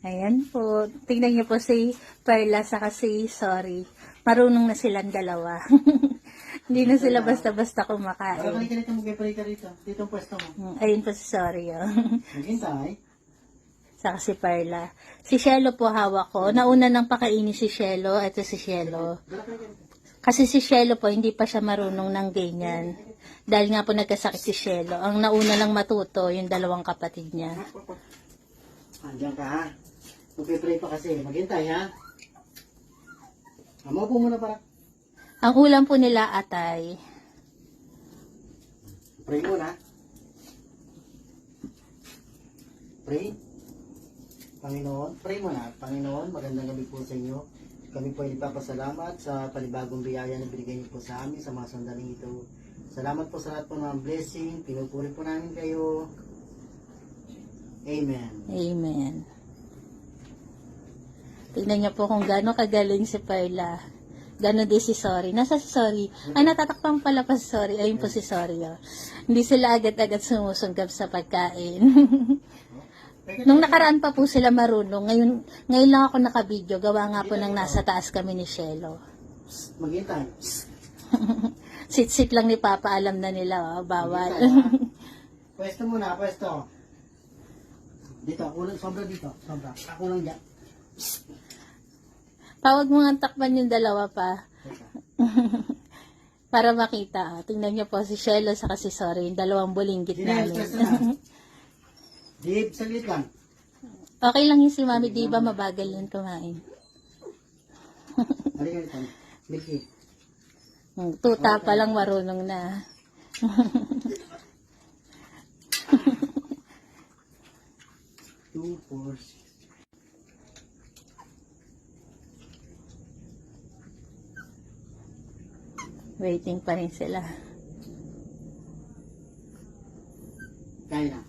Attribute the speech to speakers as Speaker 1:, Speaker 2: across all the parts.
Speaker 1: Ayan po. Tingnan niyo po si Perla sa si Sorry. Marunong na silang dalawa. Hindi na sila basta-basta kumakain.
Speaker 2: Parang kanita mo kay rito. Dito ang pwesto mo.
Speaker 1: Ayun po si Sorry. Oh.
Speaker 2: Maghintay.
Speaker 1: Saka si Perla. Si Shelo po hawak ko. Nauna nang pakainin si Shelo. Ito si Shelo. Kasi si Shelo po, hindi pa siya marunong ng ganyan. Dahil nga po nagkasakit si Shelo. Ang nauna lang matuto, yung dalawang kapatid niya.
Speaker 2: Andiyan ka ha. Magpipray pa kasi. Maghintay ha. Maupo muna para.
Speaker 1: Ang ulam po nila atay.
Speaker 2: Pray muna. Pray. Panginoon, pray muna. Panginoon, magandang gabi po sa inyo. Kami po ay nagpapasalamat sa panibagong biyaya na binigay niyo po sa amin sa mga sandaling ito. Salamat po sa lahat po ng blessing. Pinupuri po namin kayo. Amen.
Speaker 1: Amen. Tingnan niyo po kung gaano kagaling si Perla. Gano'n din si Sorry. Nasa si Sorry? Ay, natatakpan pala pa si Sorry. Ayun po si Sorry. Oh. Hindi sila agad-agad sumusunggab sa pagkain. Nung nakaraan pa po sila marunong. Ngayon lang ako nakabidyo. Gawa nga po nang nasa taas kami ni Shelo.
Speaker 2: Maghintay.
Speaker 1: Sit-sit lang ni Papa. Alam na nila. Oh, bawal.
Speaker 2: Pwesto muna, pwesto. Dito, kulang, sobra dito. Sobra. Ako lang dyan.
Speaker 1: Pawag mo nga takpan yung dalawa pa. Para makita. Tingnan niyo po si Shelo sa si Sorry. Yung dalawang bulinggit namin.
Speaker 2: Dib, saglit lang.
Speaker 1: Okay lang yung si Mami. Di ba mabagal yun kumain?
Speaker 2: Halika nito. Milky.
Speaker 1: Tuta pa lang marunong na.
Speaker 2: Two, four, six.
Speaker 1: Waiting pa rin sila.
Speaker 2: Kaya na.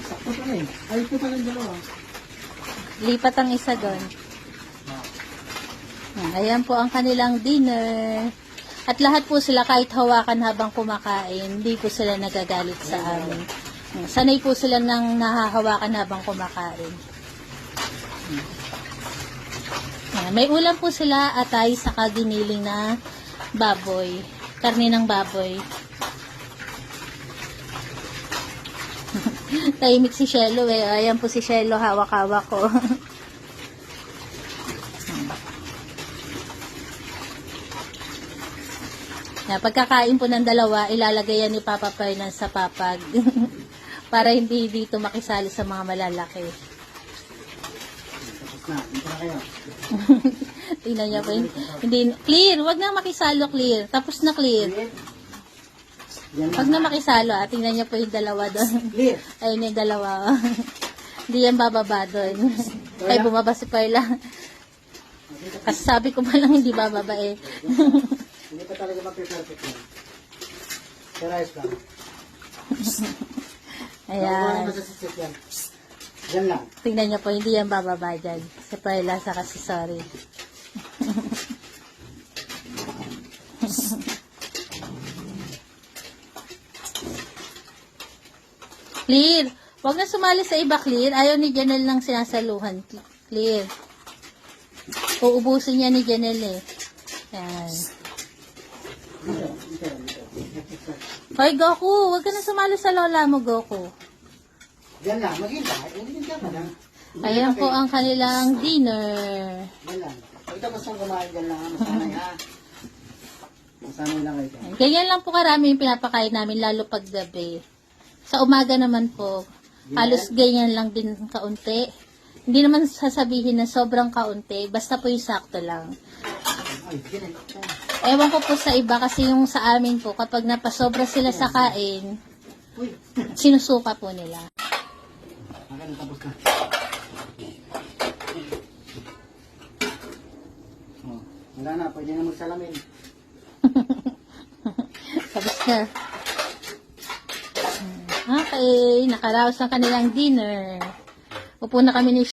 Speaker 2: Sakto pa rin. Ay, ito pa lang dalawa.
Speaker 1: Lipat ang isa doon. Ayan po ang kanilang dinner. At lahat po sila kahit hawakan habang kumakain, hindi po sila nagagalit sa amin. Sanay po sila nang nahahawakan habang kumakain. May ulam po sila atay sa giniling na baboy. Karne ng baboy. Tahimik si Shelo eh. Ayan po si Shelo, hawak-hawak ko. Pagkakain po ng dalawa, ilalagay yan ni Papa Fernan sa papag. Para hindi dito makisali sa mga malalaki.
Speaker 2: Tapos na. Dito na kayo.
Speaker 1: Tingnan niya po. Hindi, clear. Wag na makisalo, clear. Tapos na clear.
Speaker 2: Yan
Speaker 1: Wag na makisalo. Tingnan niya po yung dalawa doon.
Speaker 2: Clear.
Speaker 1: Ayun yung dalawa. Hindi yan bababa doon. Ay, bumaba si Perla. Kasi sabi ko pa lang hindi bababa eh.
Speaker 2: Hindi pa talaga mag-perfect yan. Pero ayos lang.
Speaker 1: Ayan.
Speaker 2: Yan. Yan lang.
Speaker 1: Tingnan niya po, hindi yan bababa dyan. Si Perla sa kasi Sorry. Clear. Huwag na sumali sa iba, Clear. Ayaw ni Janelle ng sinasaluhan. Clear. Uubusin niya ni Janelle eh. Yan. Hoy, Goku. Huwag ka na sumali sa lola mo, Goku.
Speaker 2: Yan lang. Maghintay. Maghintay ka lang.
Speaker 1: Ayan po ang kanilang dinner.
Speaker 2: Yan lang. Pag tapos ng kumain, yan lang. Masanay ha. Masanay lang kayo.
Speaker 1: Ganyan lang po karami yung pinapakain namin, lalo pag gabi. Sa umaga naman po, halos ganyan lang din kaunti. Hindi naman sasabihin na sobrang kaunti, basta po yung sakto lang.
Speaker 2: Ay, yan.
Speaker 1: Ewan ko po sa iba kasi yung sa amin po, kapag napasobra sila sa kain,
Speaker 2: Uy.
Speaker 1: sinusuka po nila.
Speaker 2: Akin, tapos na. Oh, wala na, pwede na magsalamin.
Speaker 1: Tapos na. Okay, nakaraos ang kanilang dinner. Upo na kami ni